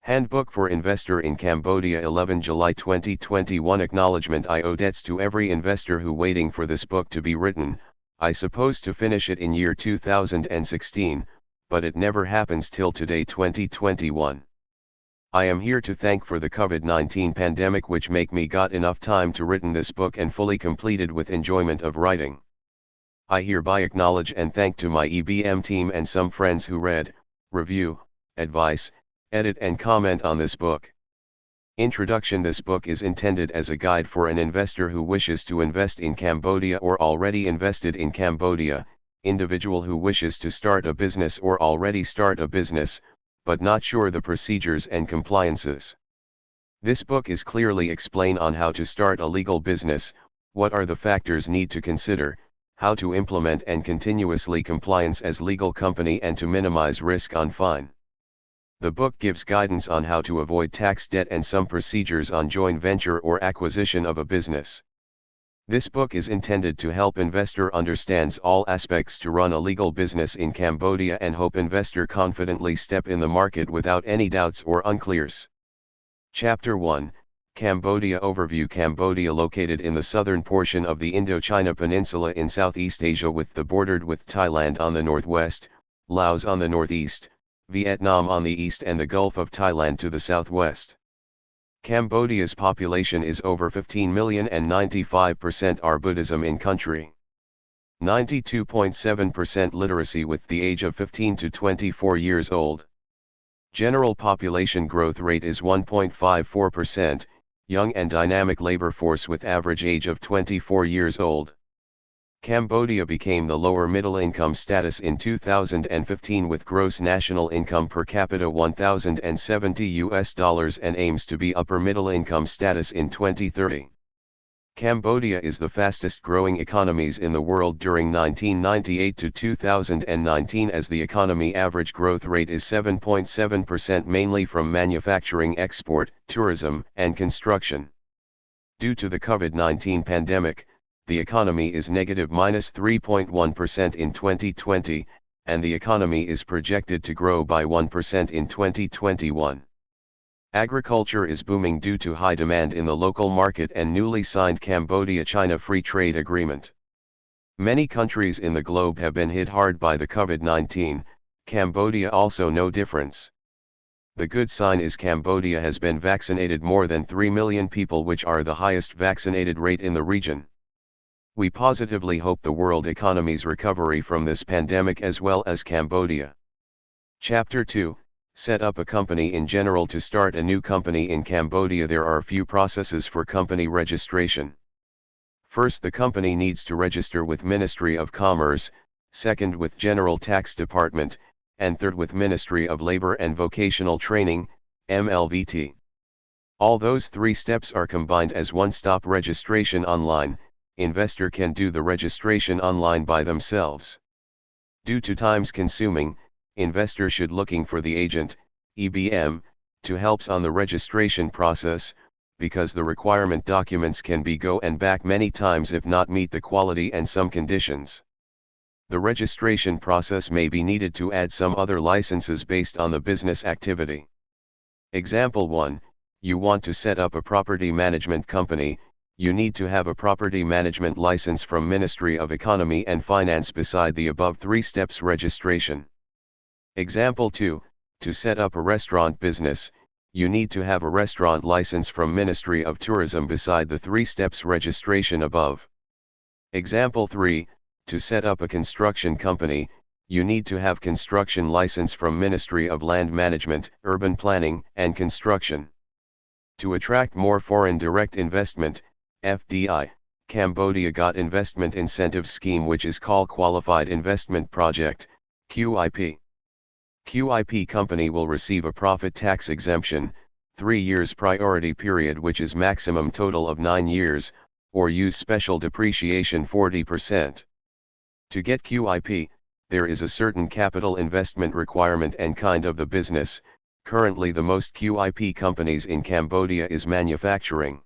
Handbook for Investor in Cambodia 11 July 2021 Acknowledgement. I owe debts to every investor who waiting for this book to be written. I supposed to finish it in year 2016, but it never happens till today 2021. I am here to thank for the COVID-19 pandemic which make me got enough time to written this book and fully completed with enjoyment of writing. I hereby acknowledge and thank to my EBM team and some friends who read, review, advice, edit and comment on this book. Introduction. This book is intended as a guide for an investor who wishes to invest in Cambodia or already invested in Cambodia, individual who wishes to start a business or already start a business, but not sure the procedures and compliances. This book is clearly explain on how to start a legal business, what are the factors need to consider, how to implement and continuously compliance as legal company and to minimize risk on fine. The book gives guidance on how to avoid tax debt and some procedures on joint venture or acquisition of a business. This book is intended to help investor understands all aspects to run a legal business in Cambodia and hope investor confidently step in the market without any doubts or unclears. Chapter 1, Cambodia Overview. Cambodia located in the southern portion of the Indochina Peninsula in Southeast Asia with the bordered with Thailand on the northwest, Laos on the northeast, Vietnam on the east and the Gulf of Thailand to the southwest. Cambodia's population is over 15 million and 95% are Buddhism in country. 92.7% literacy with the age of 15 to 24 years old. General population growth rate is 1.54%, young and dynamic labor force with average age of 24 years old. Cambodia became the lower middle income status in 2015 with gross national income per capita $1,070 and aims to be upper middle income status in 2030. Cambodia is the fastest growing economies in the world during 1998 to 2019 as the economy average growth rate is 7.7% mainly from manufacturing, export, tourism, and construction. Due to the COVID-19 pandemic, the economy is negative -3.1% in 2020, and the economy is projected to grow by 1% in 2021. Agriculture is booming due to high demand in the local market and newly signed Cambodia-China Free Trade Agreement. Many countries in the globe have been hit hard by the COVID-19, Cambodia also no difference. The good sign is Cambodia has been vaccinated more than 3 million people, which are the highest vaccinated rate in the region. We positively hope the world economy's recovery from this pandemic as well as Cambodia. Chapter 2, Set up a company. In general, to start a new company in Cambodia there are few processes for company registration. First, the company needs to register with Ministry of Commerce, second with General Tax Department, and third with Ministry of Labor and Vocational Training, MLVT. All those three steps are combined as one-stop registration online. Investor can do the registration online by themselves. Due to times consuming, investor should looking for the agent, EBM, to helps on the registration process, because the requirement documents can be go and back many times if not meet the quality and some conditions. The registration process may be needed to add some other licenses based on the business activity. Example 1, you want to set up a property management company. You need to have a property management license from Ministry of Economy and Finance beside the above three steps registration. Example 2, to set up a restaurant business, you need to have a restaurant license from Ministry of Tourism beside the three steps registration above. Example 3, to set up a construction company, you need to have construction license from Ministry of Land Management, Urban Planning and Construction. To attract more foreign direct investment, FDI, Cambodia got investment incentive scheme which is called Qualified Investment Project, QIP. QIP company will receive a profit tax exemption, 3 years priority period which is maximum total of 9 years, or use special depreciation 40%. To get QIP, there is a certain capital investment requirement and kind of the business. Currently the most QIP companies in Cambodia is manufacturing.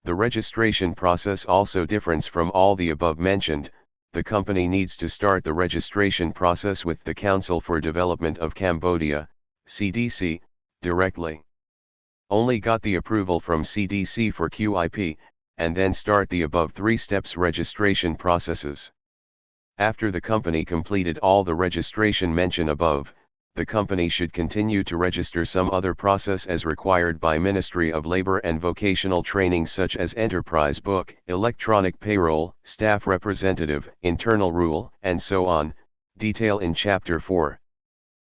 The registration process also differs from all the above mentioned. The company needs to start the registration process with the Council for Development of Cambodia, CDC, directly. Only got the approval from CDC for QIP, and then start the above 3 steps registration processes. After the company completed all the registration mentioned above, the company should continue to register some other process as required by Ministry of Labor and Vocational Training, such as Enterprise Book, Electronic Payroll, Staff Representative, Internal Rule, and so on, detail in Chapter 4.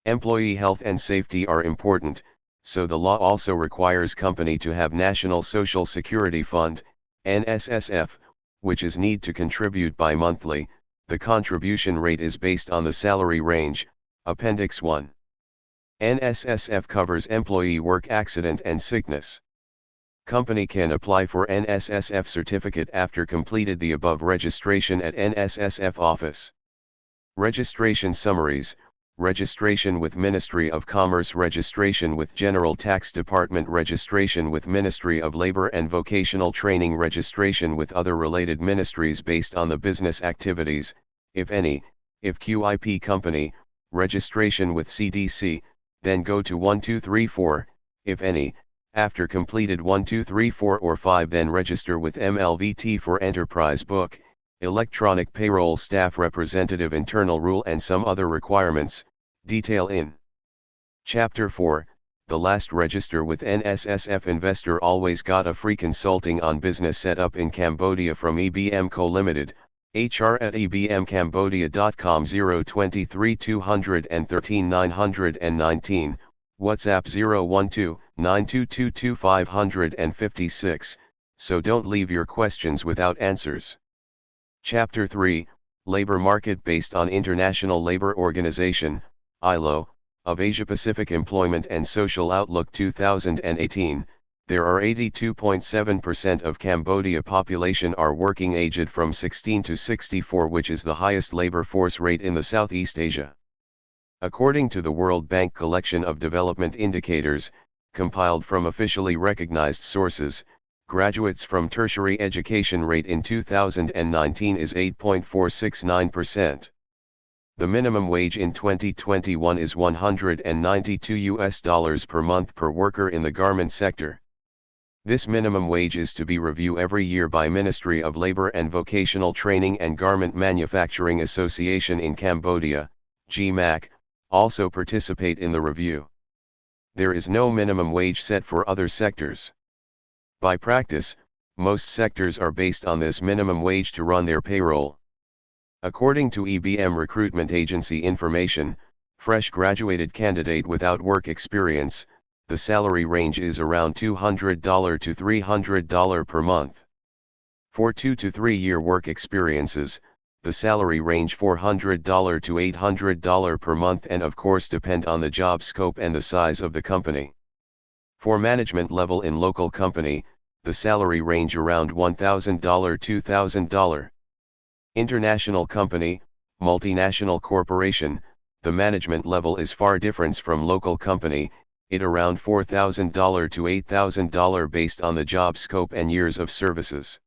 Employee health and safety are important, so the law also requires company to have National Social Security Fund, NSSF, which is need to contribute bi-monthly. The contribution rate is based on the salary range, Appendix 1. NSSF covers employee work accident and sickness. Company can apply for NSSF certificate after completed the above registration at NSSF office. Registration summaries: registration with Ministry of Commerce, registration with General Tax Department, registration with Ministry of Labor and Vocational Training, registration with other related ministries based on the business activities, if any, if QIP company, registration with CDC, then go to 1 2 3 4, if any, after completed 1 2 3 4 or 5 then register with MLVT for Enterprise Book, Electronic Payroll, Staff Representative, Internal Rule and some other requirements, detail in Chapter 4. The last register with NSSF investor always got a free consulting on business setup in Cambodia from EBM Co Limited, hr@ebmcambodia.com 023 213 919, WhatsApp 012-9222-556, so don't leave your questions without answers. Chapter 3, Labor Market based on International Labour Organization, ILO, of Asia-Pacific Employment and Social Outlook 2018, there are 82.7% of Cambodia population are working aged from 16 to 64, which is the highest labor force rate in the Southeast Asia. According to the World Bank collection of development indicators, compiled from officially recognized sources, graduates from tertiary education rate in 2019 is 8.469%. The minimum wage in 2021 is $192 per month per worker in the garment sector. This minimum wage is to be reviewed every year by Ministry of Labor and Vocational Training and Garment Manufacturing Association in Cambodia, GMAC, also participate in the review. There is no minimum wage set for other sectors. By practice, most sectors are based on this minimum wage to run their payroll. According to EBM recruitment agency information, fresh graduated candidate without work experience, the salary range is around $200 to $300 per month. For 2 to 3 year work experiences, the salary range $400 to $800 per month and of course depend on the job scope and the size of the company. For management level in local company, the salary range around $1,000 $2,000. International company, multinational corporation, the management level is far different from local company, it around $4,000 to $8,000 based on the job scope and years of services.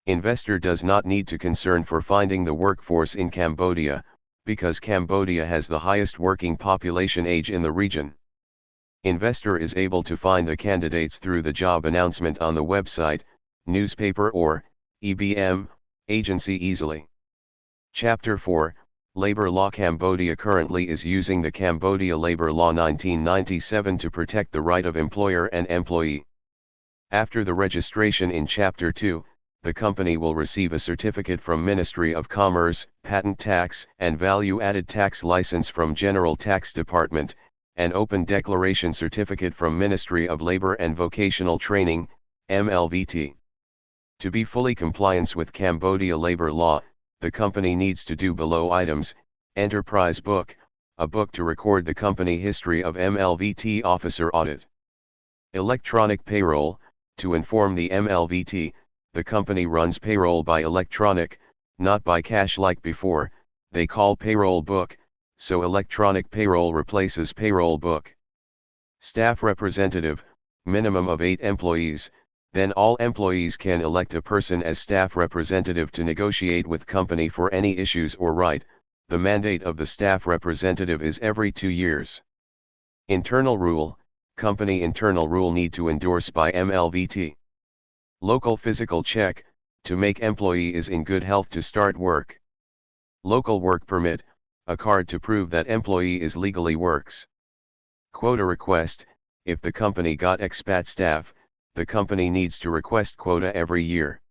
Investor does not need to concern for finding the workforce in Cambodia, because Cambodia has the highest working population age in the region. Investor is able to find the candidates through the job announcement on the website, newspaper or EBM agency easily. Chapter 4, Labor Law. Cambodia currently is using the Cambodia Labor Law 1997 to protect the right of employer and employee. After the registration in Chapter 2, the company will receive a certificate from Ministry of Commerce, Patent Tax and Value Added Tax license from General Tax Department, an open declaration certificate from Ministry of Labor and Vocational Training, MLVT. To be fully compliant with Cambodia labor law, the company needs to do below items: Enterprise Book, a book to record the company history of MLVT officer audit. Electronic Payroll, to inform the MLVT, the company runs payroll by electronic, not by cash like before, they call payroll book, so electronic payroll replaces payroll book. Staff Representative, minimum of 8 employees, then all employees can elect a person as staff representative to negotiate with company for any issues or right. The mandate of the staff representative is every 2 years. Internal Rule, company internal rule need to endorse by MLVT. Local physical check, to make employee is in good health to start work. Local work permit, a card to prove that employee is legally works. Quota request, if the company got expat staff, the company needs to request quota every year.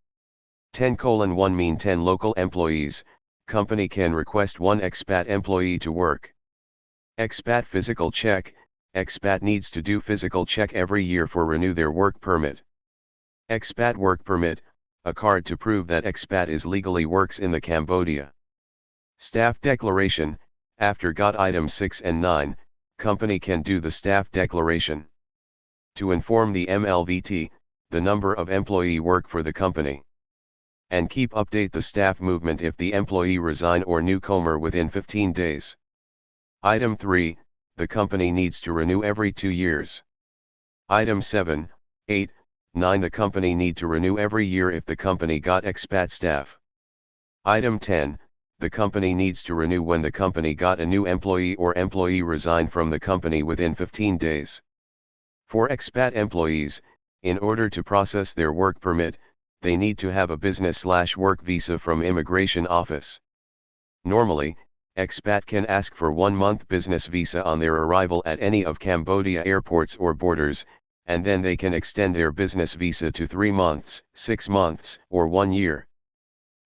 10:1 mean 10 local employees, company can request 1 expat employee to work. Expat physical check, expat needs to do physical check every year for renew their work permit. Expat work permit, a card to prove that expat is legally works in the Cambodia. Staff declaration, after got items 6 and 9, company can do the staff declaration. To inform the MLVT, the number of employee work for the company. And keep update the staff movement if the employee resign or newcomer within 15 days. Item 3, the company needs to renew every 2 years. Item 7, 8, 9 the company need to renew every year if the company got expat staff. Item 10, the company needs to renew when the company got a new employee or employee resign from the company within 15 days. For expat employees, in order to process their work permit, they need to have a business/work visa from immigration office. Normally, expat can ask for 1-month business visa on their arrival at any of Cambodia airports or borders, and then they can extend their business visa to 3 months, 6 months, or 1 year.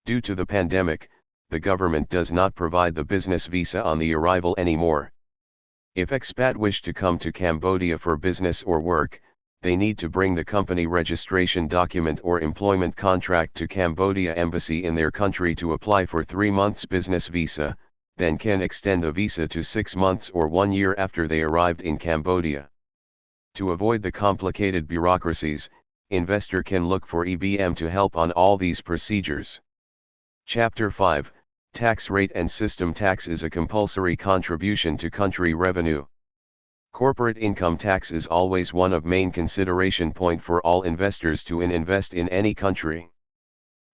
Due to the pandemic, the government does not provide the business visa on the arrival anymore. If expat wish to come to Cambodia for business or work, they need to bring the company registration document or employment contract to Cambodia embassy in their country to apply for 3 months business visa, then can extend the visa to 6 months or 1 year after they arrived in Cambodia. To avoid the complicated bureaucracies, investor can look for EBM to help on all these procedures. Chapter 5, Tax Rate and System. Tax is a compulsory contribution to country revenue. Corporate income tax is always one of main consideration point for all investors to invest in any country.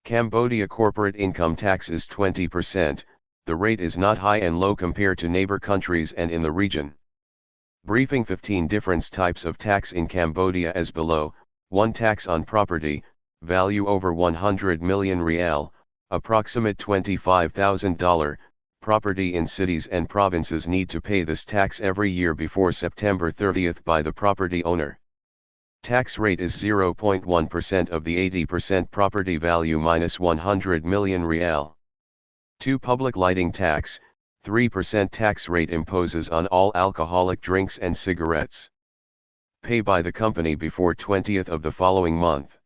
Cambodia corporate income tax is 20%, the rate is not high and low compared to neighbor countries and in the region. Briefing 15 different types of tax in Cambodia as below. 1 Tax on property, value over 100 million rial, approximate $25,000, property in cities and provinces need to pay this tax every year before September 30th by the property owner. Tax rate is 0.1% of the 80% property value minus 100 million rial. 2 Public lighting tax, 3% tax rate imposes on all alcoholic drinks and cigarettes. Pay by the company before 20th of the following month.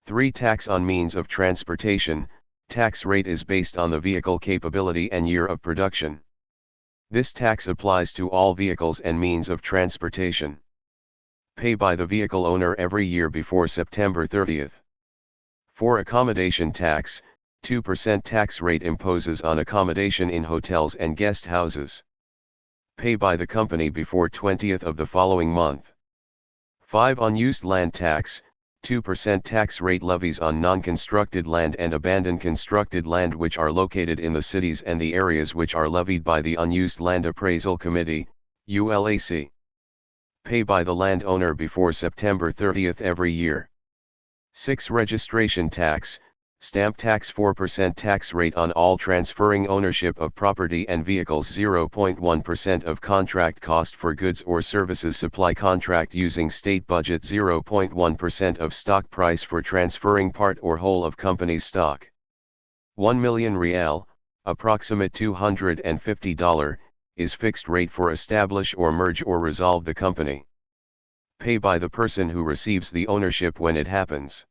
3 Tax on means of transportation, tax rate is based on the vehicle capability and year of production. This tax applies to all vehicles and means of transportation. Pay by the vehicle owner every year before September 30th. 4 Accommodation tax, 2% tax rate imposes on accommodation in hotels and guest houses. Pay by the company before 20th of the following month. 5 Unused land tax, 2% tax rate levies on non-constructed land and abandoned constructed land which are located in the cities and the areas which are levied by the Unused Land Appraisal Committee, ULAC. Pay by the landowner before September 30th every year. 6 Registration tax, stamp tax 4% tax rate on all transferring ownership of property and vehicles 0.1% of contract cost for goods or services supply contract using state budget 0.1% of stock price for transferring part or whole of company's stock. 1 million rial, approximate $250, is fixed rate for establish or merge or resolve the company. Pay by the person who receives the ownership when it happens.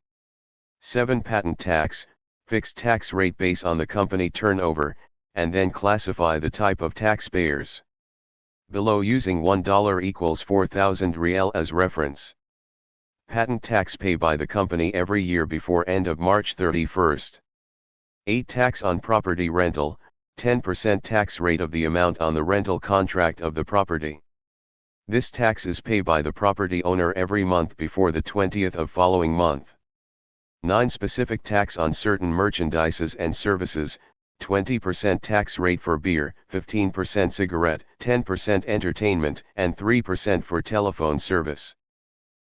7 Patent tax, fixed tax rate based on the company turnover, and then classify the type of taxpayers. Below using $1 equals 4,000 rial as reference. Patent tax pay by the company every year before end of March 31st. 8 Tax on property rental, 10% tax rate of the amount on the rental contract of the property. This tax is paid by the property owner every month before the 20th of following month. 9 Specific tax on certain merchandises and services, 20% tax rate for beer, 15% cigarette, 10% entertainment, and 3% for telephone service.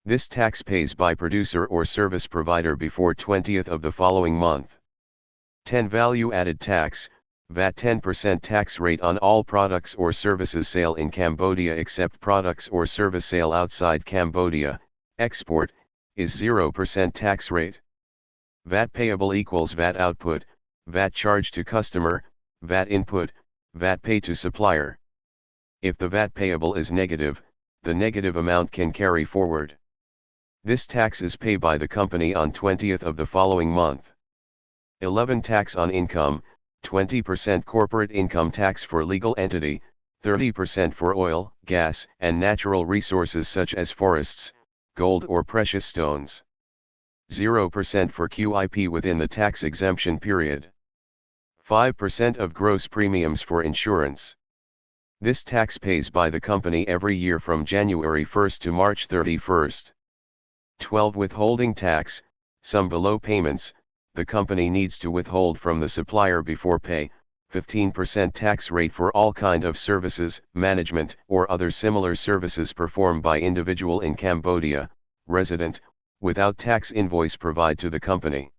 This tax pays by producer or service provider before 20th of the following month. 10 Value-added tax, VAT 10% tax rate on all products or services sale in Cambodia except products or service sale outside Cambodia, export, is 0% tax rate. VAT payable equals VAT output, VAT charge to customer, VAT input, VAT pay to supplier. If the VAT payable is negative, the negative amount can carry forward. This tax is paid by the company on 20th of the following month. 11 Tax on income, 20% corporate income tax for legal entity, 30% for oil, gas, and natural resources such as forests, gold or precious stones. 0% for QIP within the tax exemption period. 5% of gross premiums for insurance. This tax pays by the company every year from January 1st to March 31st. 12 Withholding tax, some below payments, the company needs to withhold from the supplier before pay, 15% tax rate for all kind of services, management, or other similar services performed by individual in Cambodia, resident, without tax invoice provide to the company.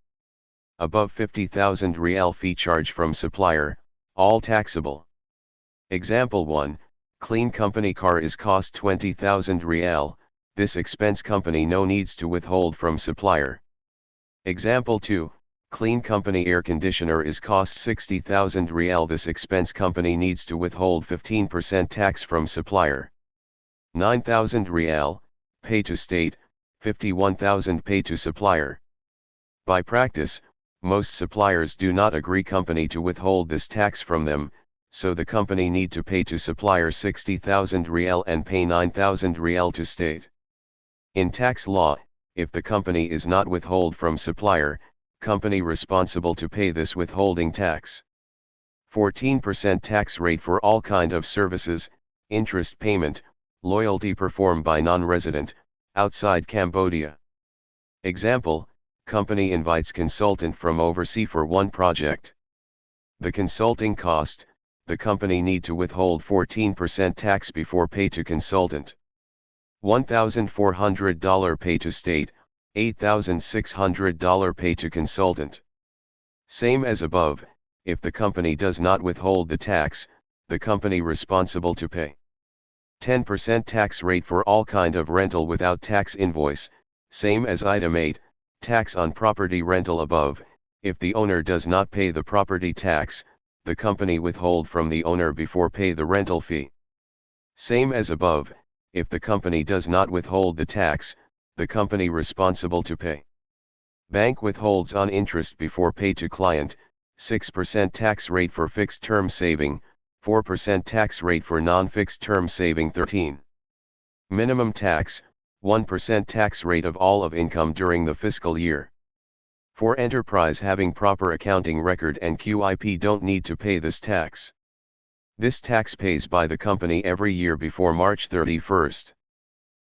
Above 50,000 rial fee charge from supplier, all taxable. Example 1, clean company car is cost 20,000 rial, this expense company no needs to withhold from supplier. Example 2, clean company air conditioner is cost 60,000 rial, this expense company needs to withhold 15% tax from supplier. 9,000 rial, pay to state, 51,000 pay to supplier. By practice, most suppliers do not agree company to withhold this tax from them, so the company need to pay to supplier 60,000 rial and pay 9,000 rial to state. In tax law, if the company is not withhold from supplier, company responsible to pay this withholding tax. 14% tax rate for all kind of services, interest payment, loyalty performed by non-resident, outside Cambodia. Example, company invites consultant from overseas for one project. The consulting cost, the company need to withhold 14% tax before pay to consultant. $1,400 pay to state, $8,600 pay to consultant. Same as above, if the company does not withhold the tax, the company responsible to pay. 10% tax rate for all kind of rental without tax invoice, same as item 8, tax on property rental above, if the owner does not pay the property tax, the company withhold from the owner before pay the rental fee. Same as above, if the company does not withhold the tax, the company responsible to pay. Bank withholds on interest before pay to client, 6% tax rate for fixed term saving, 4% tax rate for non-fixed term saving. 13. Minimum tax, 1% tax rate of all of income during the fiscal year. For enterprise having proper accounting record and QIP don't need to pay this tax. This tax pays by the company every year before March 31st.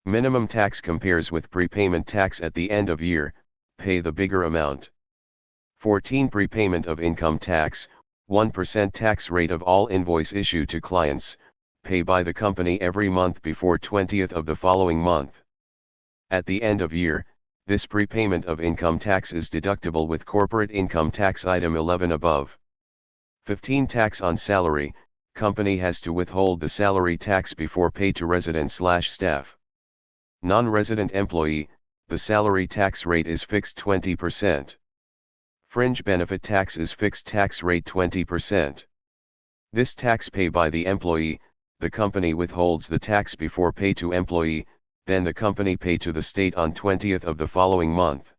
Minimum tax compares with prepayment tax at the end of year, pay the bigger amount. 14. Prepayment of income tax, 1% tax rate of all invoice issued to clients, pay by the company every month before 20th of the following month. At the end of year, this prepayment of income tax is deductible with corporate income tax item 11 above. 15. Tax on salary, company has to withhold the salary tax before pay to resident/staff. Non-resident employee, the salary tax rate is fixed 20%. Fringe benefit tax is fixed tax rate 20%. This tax pay by the employee, the company withholds the tax before pay to employee, then the company pay to the state on 20th of the following month.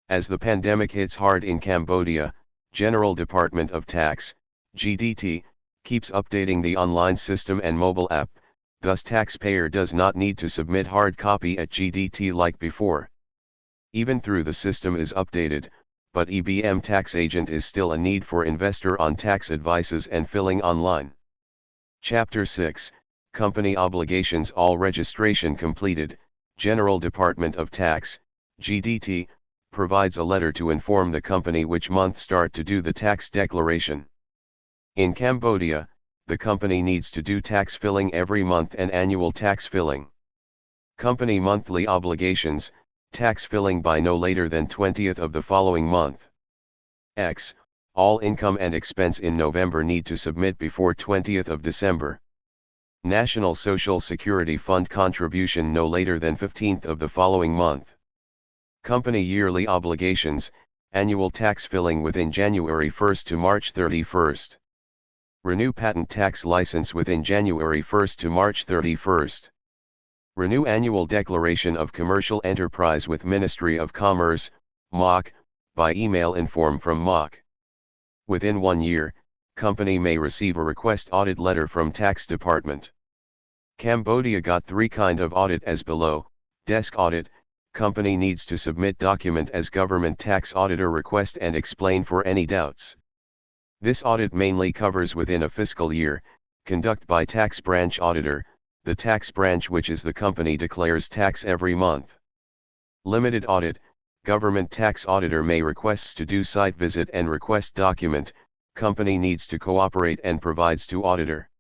As the pandemic hits hard in Cambodia, General Department of Tax, GDT, keeps updating the online system and mobile app, thus taxpayer does not need to submit hard copy at GDT like before. Even though the system is updated, but EBM tax agent is still a need for investor on tax advices and filling online. Chapter 6, Company Obligations. All registration completed, General Department of Tax, GDT, provides a letter to inform the company which month start to do the tax declaration. In Cambodia, the company needs to do tax filing every month and annual tax filing. Company monthly obligations, tax filing by no later than 20th of the following month. X. All income and expense in November need to submit before 20th of December. National Social Security Fund contribution no later than 15th of the following month. Company yearly obligations, annual tax filing within January 1st to March 31st. Renew patent tax license within January 1st to March 31st. Renew annual declaration of commercial enterprise with Ministry of Commerce, MOC, by email inform from MOC. Within 1 year, company may receive a request audit letter from tax department. Cambodia got 3 kind of audit as below. Desk audit, company needs to submit document as government tax auditor request and explain for any doubts. This audit mainly covers within a fiscal year, conduct by tax branch auditor, the tax branch which is the company declares tax every month. Limited audit, government tax auditor may requests to do site visit and request document, company needs to cooperate and provides to auditor.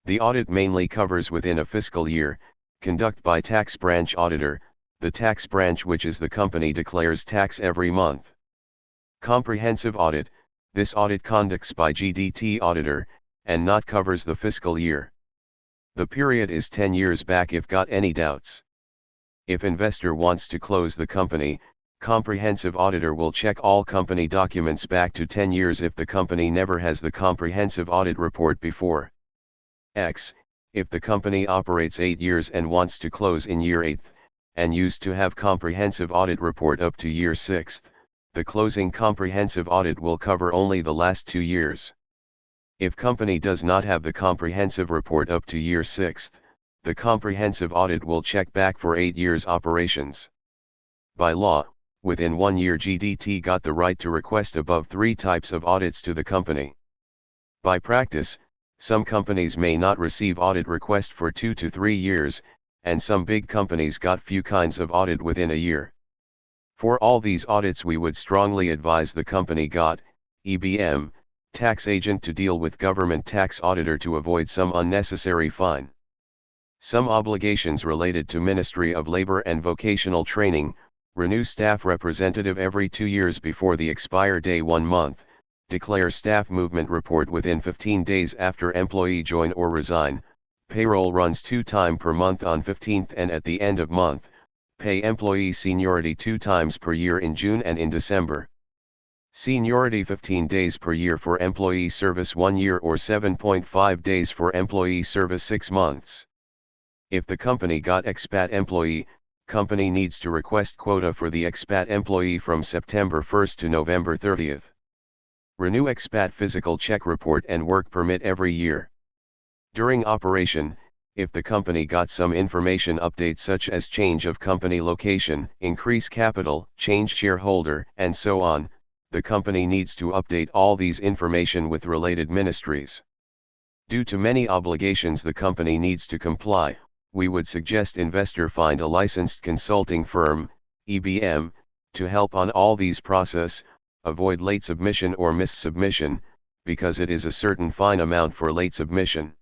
The audit mainly covers within a fiscal year, conduct by tax branch auditor, the tax branch which is the company declares tax every month. Comprehensive audit, this audit conducts by GDT auditor, and not covers the fiscal year. The period is 10 years back if got any doubts. If investor wants to close the company, comprehensive auditor will check all company documents back to 10 years if the company never has the comprehensive audit report before. X. If the company operates 8 years and wants to close in year 8th, and used to have comprehensive audit report up to year 6th, the closing comprehensive audit will cover only the last 2 years. If company does not have the comprehensive report up to year 6th, the comprehensive audit will check back for 8 years operations. By law, within 1 year GDT got the right to request above 3 types of audits to the company. By practice, some companies may not receive audit request for 2 to 3 years, and some big companies got few kinds of audit within a year. For all these audits we would strongly advise the company got, EBM, tax agent to deal with government tax auditor to avoid some unnecessary fine. Some obligations related to Ministry of Labor and Vocational Training, renew staff representative every 2 years before the expire day 1 month, declare staff movement report within 15 days after employee join or resign, payroll runs 2 times per month on 15th and at the end of month, pay employee seniority 2 times per year in June and in December. Seniority 15 days per year for employee service 1 year or 7.5 days for employee service 6 months. If the company got expat employee, company needs to request quota for the expat employee from September 1st to November 30th. Renew expat physical check report and work permit every year. During operation, if the company got some information update such as change of company location, increase capital, change shareholder, and so on, the company needs to update all these information with related ministries. Due to many obligations the company needs to comply, we would suggest investor find a licensed consulting firm, EBM, to help on all these process, avoid late submission or missubmission, because it is a certain fine amount for late submission.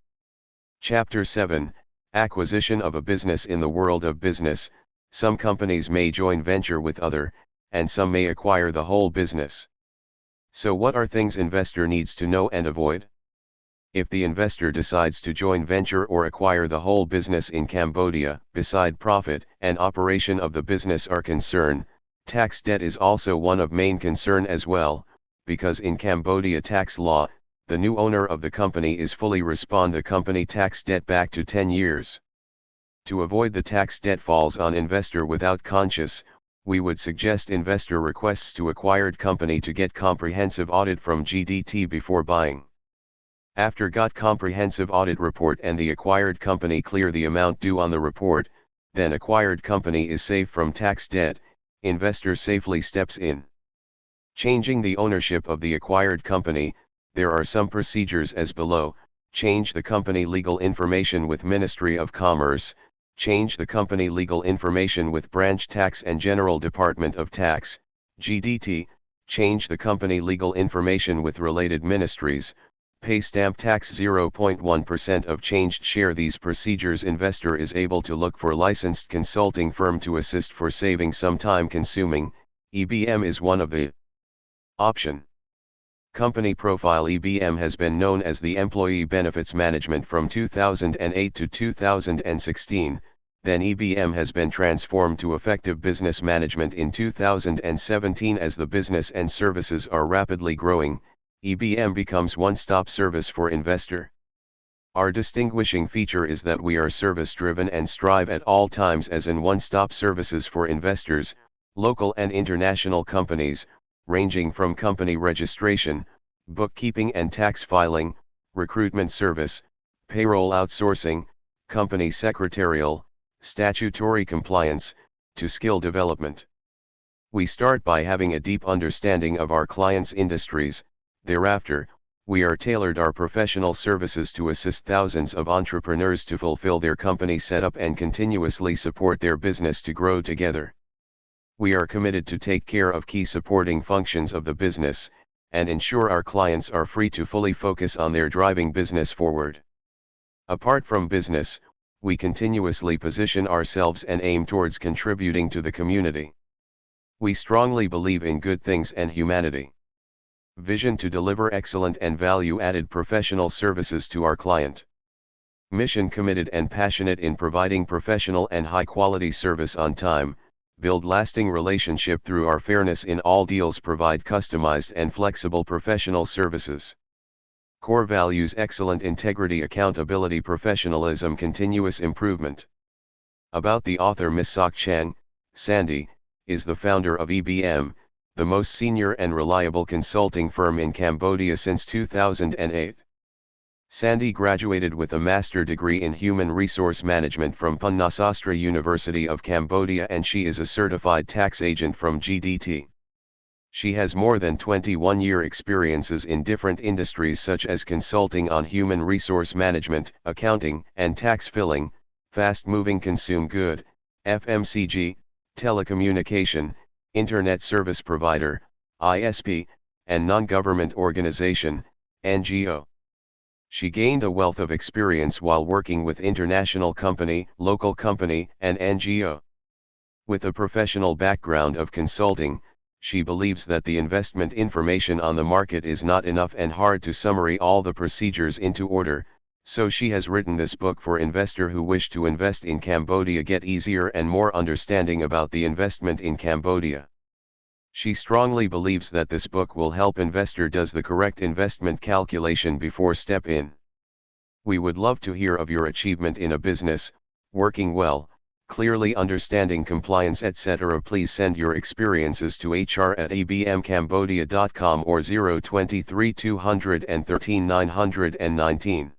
Chapter 7, Acquisition of a business. In the world of business, some companies may join venture with other, and some may acquire the whole business. So what are things investor needs to know and avoid? If the investor decides to join venture or acquire the whole business in Cambodia, beside profit and operation of the business are concerned, tax debt is also one of main concern as well, because in Cambodia tax law, the new owner of the company is fully respond the company tax debt back to 10 years. To avoid the tax debt falls on investor without conscious, we would suggest investor requests to acquired company to get comprehensive audit from GDT before buying. After got comprehensive audit report and the acquired company clear the amount due on the report, then acquired company is safe from tax debt, investor safely steps in. Changing the ownership of the acquired company, there are some procedures as below: change the company legal information with Ministry of Commerce, change the company legal information with Branch Tax and General Department of Tax, GDT, change the company legal information with related ministries, pay stamp tax 0.1% of changed share. These procedures investor is able to look for licensed consulting firm to assist for saving some time consuming. EBM is one of the option. Company profile. EBM has been known as the Employee Benefits Management from 2008 to 2016, then EBM has been transformed to Effective Business Management in 2017. As the business and services are rapidly growing, EBM becomes one-stop service for investor. Our distinguishing feature is that we are service-driven and strive at all times as in one-stop services for investors, local and international companies, ranging from company registration, bookkeeping and tax filing, recruitment service, payroll outsourcing, company secretarial, statutory compliance, to skill development. We start by having a deep understanding of our clients' industries. Thereafter, we are tailored our professional services to assist thousands of entrepreneurs to fulfill their company setup and continuously support their business to grow together. We are committed to take care of key supporting functions of the business, and ensure our clients are free to fully focus on their driving business forward. Apart from business, we continuously position ourselves and aim towards contributing to the community. We strongly believe in good things and humanity. Vision to deliver excellent and value-added professional services to our client. Mission committed and passionate in providing professional and high-quality service on time, build lasting relationship through our fairness in all deals, provide customized and flexible professional services. Core values: excellent integrity, accountability, professionalism, continuous improvement. About the author. Ms. Sok Chang, Sandy, is the founder of EBM, the most senior and reliable consulting firm in Cambodia since 2008. Sandy graduated with a master's degree in Human Resource Management from Punnasastra University of Cambodia, and she is a certified tax agent from GDT. She has more than 21-year experiences in different industries such as consulting on human resource management, accounting and tax filing, fast-moving consumer good, FMCG, telecommunication, internet service provider, ISP, and non-government organization, NGO. She gained a wealth of experience while working with international company, local company, and NGO. With a professional background of consulting, she believes that the investment information on the market is not enough and hard to summary all the procedures into order, so she has written this book for investor who wish to invest in Cambodia, get easier and more understanding about the investment in Cambodia. She strongly believes that this book will help investor does the correct investment calculation before step in. We would love to hear of your achievement in a business, working well, clearly understanding compliance, etc. Please send your experiences to hr@ebmcambodia.com or 023 213 919.